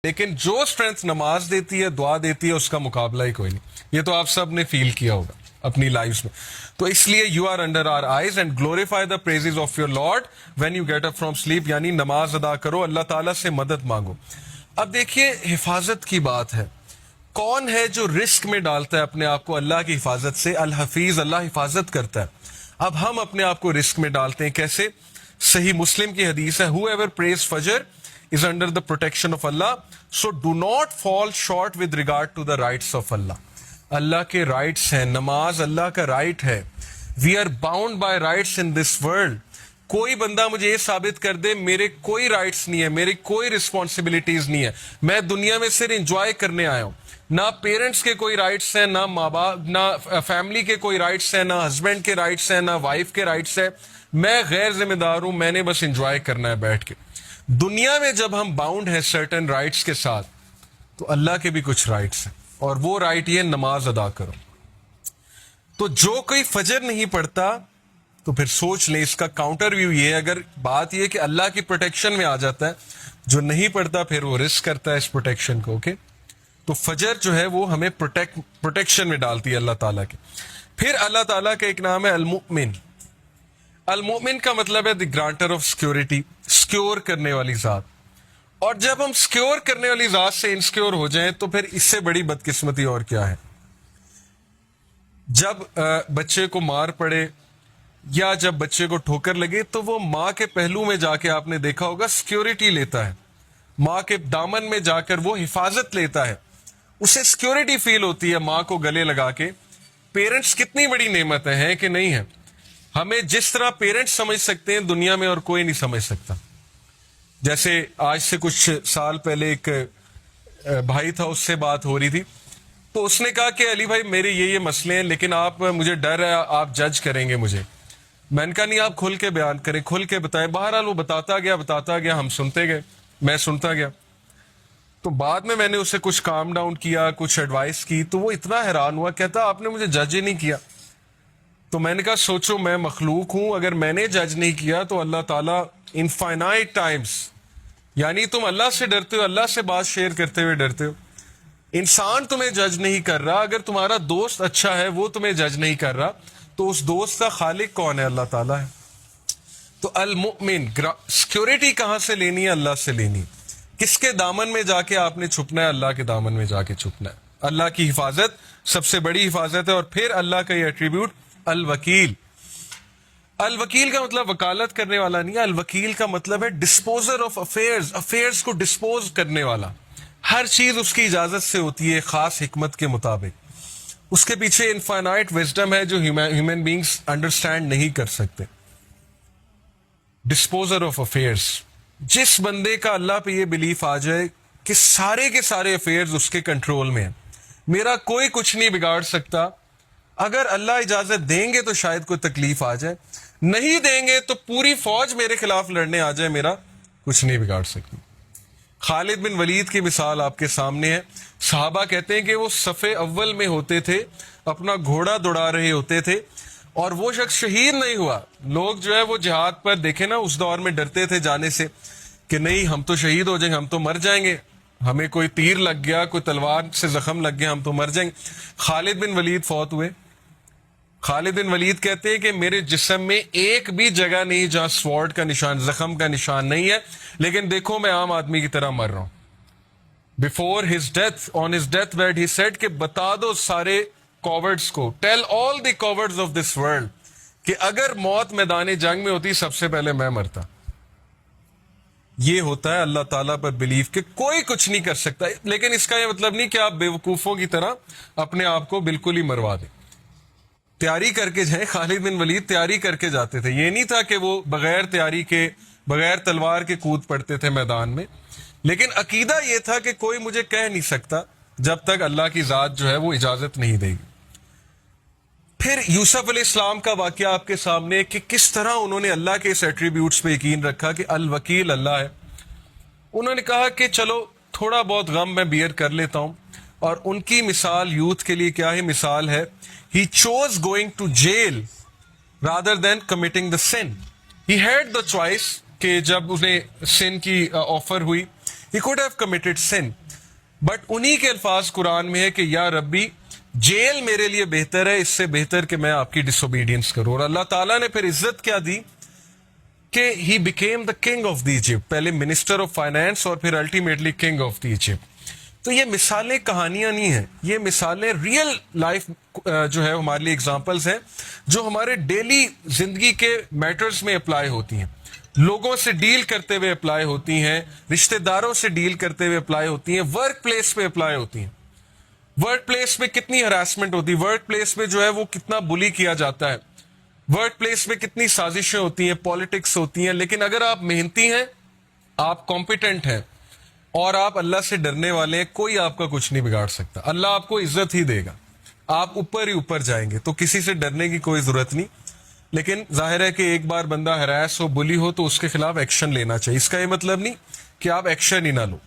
لیکن جو اسٹرینتھ نماز دیتی ہے، دعا دیتی ہے، اس کا مقابلہ ہی کوئی نہیں. یہ تو آپ سب نے فیل کیا ہوگا اپنی لائف میں. تو اس لیے you are under our eyes and glorify the praises of your Lord when you get up from sleep. یعنی نماز ادا کرو، اللہ تعالیٰ سے مدد مانگو. اب دیکھیے حفاظت کی بات ہے. کون ہے جو رسک میں ڈالتا ہے اپنے آپ کو اللہ کی حفاظت سے؟ الحفیظ، اللہ حفاظت کرتا ہے. اب ہم اپنے آپ کو رسک میں ڈالتے ہیں کیسے؟ صحیح مسلم کی حدیث ہے، whoever prays فجر is under the protection of Allah, so do not fall short with regard to the rights of Allah. اللہ کے رائٹس ہیں، نماز اللہ کا رائٹ ہے. We are bound by rights in this world. کوئی بندہ مجھے یہ ثابت کر دے میرے کوئی رائٹس نہیں ہے، میری کوئی رسپانسبلٹیز نہیں ہے، میں دنیا میں صرف انجوائے کرنے آیا ہوں. نہ پیرنٹس کے کوئی رائٹس ہیں، نہ ماں باپ، نہ فیملی کے کوئی رائٹس ہیں، نہ ہسبینڈ کے رائٹس ہیں، نہ وائف کے رائٹس ہیں. میں غیر ذمہ دار ہوں، میں نے بس انجوائے کرنا ہے بیٹھ کے. دنیا میں جب ہم باؤنڈ ہیں سرٹن رائٹس کے ساتھ، تو اللہ کے بھی کچھ رائٹس ہیں، اور وہ رائٹ یہ نماز ادا کرو. تو جو کوئی فجر نہیں پڑھتا تو پھر سوچ لیں، اس کا کاؤنٹر ویو یہ ہے، اگر بات یہ کہ اللہ کی پروٹیکشن میں آ جاتا ہے، جو نہیں پڑھتا پھر وہ رسک کرتا ہے اس پروٹیکشن کو. اوکے، تو فجر جو ہے وہ ہمیں پروٹیکشن میں ڈالتی ہے اللہ تعالیٰ کے. پھر اللہ تعالیٰ کا ایک نام ہے المؤمن. المؤمن کا مطلب ہے دی گرانٹر آف سیکورٹی، سیکیور کرنے والی ذات. اور جب ہم سیکیور کرنے والی ذات سے انسیکیور ہو جائیں تو پھر اس سے بڑی بدقسمتی اور کیا ہے؟ جب بچے کو مار پڑے یا جب بچے کو ٹھوکر لگے تو وہ ماں کے پہلو میں جا کے آپ نے دیکھا ہوگا سیکیورٹی لیتا ہے، ماں کے دامن میں جا کر وہ حفاظت لیتا ہے، اسے سیکیورٹی فیل ہوتی ہے ماں کو گلے لگا کے. پیرنٹس کتنی بڑی نعمتیں ہیں کہ نہیں ہے؟ ہمیں جس طرح پیرنٹس سمجھ سکتے ہیں دنیا میں اور کوئی نہیں سمجھ سکتا. جیسے آج سے کچھ سال پہلے ایک بھائی تھا، اس سے بات ہو رہی تھی، تو اس نے کہا کہ علی بھائی میرے یہ مسئلے ہیں، لیکن آپ، مجھے ڈر ہے آپ جج کریں گے مجھے. میں نے کہا نہیں، آپ کھل کے بیان کریں، کھل کے بتائیں. بہرحال وہ بتاتا گیا، ہم سنتے گئے، میں سنتا گیا. تو بعد میں نے اسے کچھ کام ڈاؤن کیا، کچھ ایڈوائس کی، تو وہ اتنا حیران ہوا، کہتا آپ نے مجھے جج ہی نہیں کیا. تو میں نے کہا سوچو، میں مخلوق ہوں، اگر میں نے جج نہیں کیا تو اللہ تعالیٰ انفائنائٹ ٹائمز، یعنی تم اللہ سے ڈرتے ہو، اللہ سے بات شیئر کرتے ہوئے ڈرتے ہو. انسان تمہیں جج نہیں کر رہا، اگر تمہارا دوست اچھا ہے وہ تمہیں جج نہیں کر رہا، تو اس دوست کا خالق کون ہے؟ اللہ تعالیٰ ہے. تو المؤمن، سیکیورٹی کہاں سے لینی ہے؟ اللہ سے لینی. کس کے دامن میں جا کے آپ نے چھپنا ہے؟ اللہ کے دامن میں جا کے چھپنا ہے. اللہ کی حفاظت سب سے بڑی حفاظت ہے. اور پھر اللہ کا یہ ایٹریبیوٹ الوکیل. الوکیل کا مطلب وکالت کرنے والا نہیں ہے، الوکیل کا مطلب ہے ڈسپوزر آف افیئرز، افیئرز کو ڈسپوز کرنے والا. ہر چیز اس کی اجازت سے ہوتی ہے، خاص حکمت کے مطابق. اس کے پیچھے انفائنائٹ وزڈم ہے جو ہیومن بینگز انڈرسٹینڈ نہیں کر سکتے. ڈسپوزر آف افیئرز. جس بندے کا اللہ پہ یہ بلیف آ جائے کہ سارے کے سارے افیئرز اس کے کنٹرول میں ہیں، میرا کوئی کچھ نہیں بگاڑ سکتا، اگر اللہ اجازت دیں گے تو شاید کوئی تکلیف آ جائے، نہیں دیں گے تو پوری فوج میرے خلاف لڑنے آ جائے، میرا کچھ نہیں بگاڑ سکتی. خالد بن ولید کی مثال آپ کے سامنے ہے. صحابہ کہتے ہیں کہ وہ صف اول میں ہوتے تھے، اپنا گھوڑا دوڑا رہے ہوتے تھے، اور وہ شخص شہید نہیں ہوا. لوگ جو ہے وہ جہاد پر دیکھیں نا، اس دور میں ڈرتے تھے جانے سے کہ نہیں ہم تو شہید ہو جائیں گے، ہم تو مر جائیں گے، ہمیں کوئی تیر لگ گیا، کوئی تلوار سے زخم لگ گیا، ہم تو مر جائیں گے. خالد بن ولید فوت ہوئے. خالد بن ولید کہتے ہیں کہ میرے جسم میں ایک بھی جگہ نہیں جہاں سوارڈ کا نشان، زخم کا نشان نہیں ہے، لیکن دیکھو میں عام آدمی کی طرح مر رہا ہوں. Before his death, on his death bed he said کہ بتا دو سارے کوورڈز کو، tell all the cowards of this world, کہ اگر موت میدان جنگ میں ہوتی سب سے پہلے میں مرتا. یہ ہوتا ہے اللہ تعالیٰ پر بلیف کہ کوئی کچھ نہیں کر سکتا. لیکن اس کا یہ مطلب نہیں کہ آپ بے وقوفوں کی طرح اپنے آپ کو بالکل ہی مروا دیں. تیاری کر کے جائیں. خالد بن ولید تیاری کر کے جاتے تھے، یہ نہیں تھا کہ وہ بغیر تیاری کے، بغیر تلوار کے کود پڑتے تھے میدان میں. لیکن عقیدہ یہ تھا کہ کوئی مجھے کہہ نہیں سکتا جب تک اللہ کی ذات جو ہے وہ اجازت نہیں دے گی. پھر یوسف علیہ السلام کا واقعہ آپ کے سامنے کہ کس طرح انہوں نے اللہ کے اس ایٹریبیوٹس پہ یقین رکھا کہ الوکیل اللہ ہے. انہوں نے کہا کہ چلو تھوڑا بہت غم میں بیئر کر لیتا ہوں. اور ان کی مثال یوتھ کے لیے کیا ہے؟ مثال ہے he chose going to jail rather than committing the sin. He had the choice کہ جب انہیں سن کی آفر ہوئی He could have committed sin. But انہی کے الفاظ قرآن میں ہے کہ یا ربی جیل میرے لیے بہتر ہے اس سے بہتر کہ میں آپ کی ڈس اوبیڈینس کروں. اور اللہ تعالیٰ نے پھر عزت کیا دی کہ he became the king of the Egypt, پہلے منسٹر آف فائنانس اور پھر ultimately king of the Egypt. تو یہ مثالیں کہانیاں نہیں ہیں, یہ مثالیں ریئل لائف جو ہے ہمارے لیے اگزامپلز ہیں جو ہمارے ڈیلی زندگی کے میٹرز میں اپلائی ہوتی ہیں, لوگوں سے ڈیل کرتے ہوئے اپلائی ہوتی ہیں, رشتہ داروں سے ڈیل کرتے ہوئے اپلائی ہوتی ہیں, ورک پلیس پہ اپلائی ہوتی ہیں. ورک پلیس پہ کتنی ہراسمنٹ ہوتی ہے, ورک پلیس پہ جو ہے وہ کتنا بلی کیا جاتا ہے, ورک پلیس پہ کتنی سازشیں ہوتی ہیں, پالیٹکس ہوتی ہیں. لیکن اگر آپ محنتی ہیں, آپ کمپیٹنٹ ہیں اور آپ اللہ سے ڈرنے والے ہیں, کوئی آپ کا کچھ نہیں بگاڑ سکتا. اللہ آپ کو عزت ہی دے گا, آپ اوپر ہی اوپر جائیں گے. تو کسی سے ڈرنے کی کوئی ضرورت نہیں. لیکن ظاہر ہے کہ ایک بار بندہ ہراس ہو, بلی ہو, تو اس کے خلاف ایکشن لینا چاہیے. اس کا یہ مطلب نہیں کہ آپ ایکشن ہی نہ لو.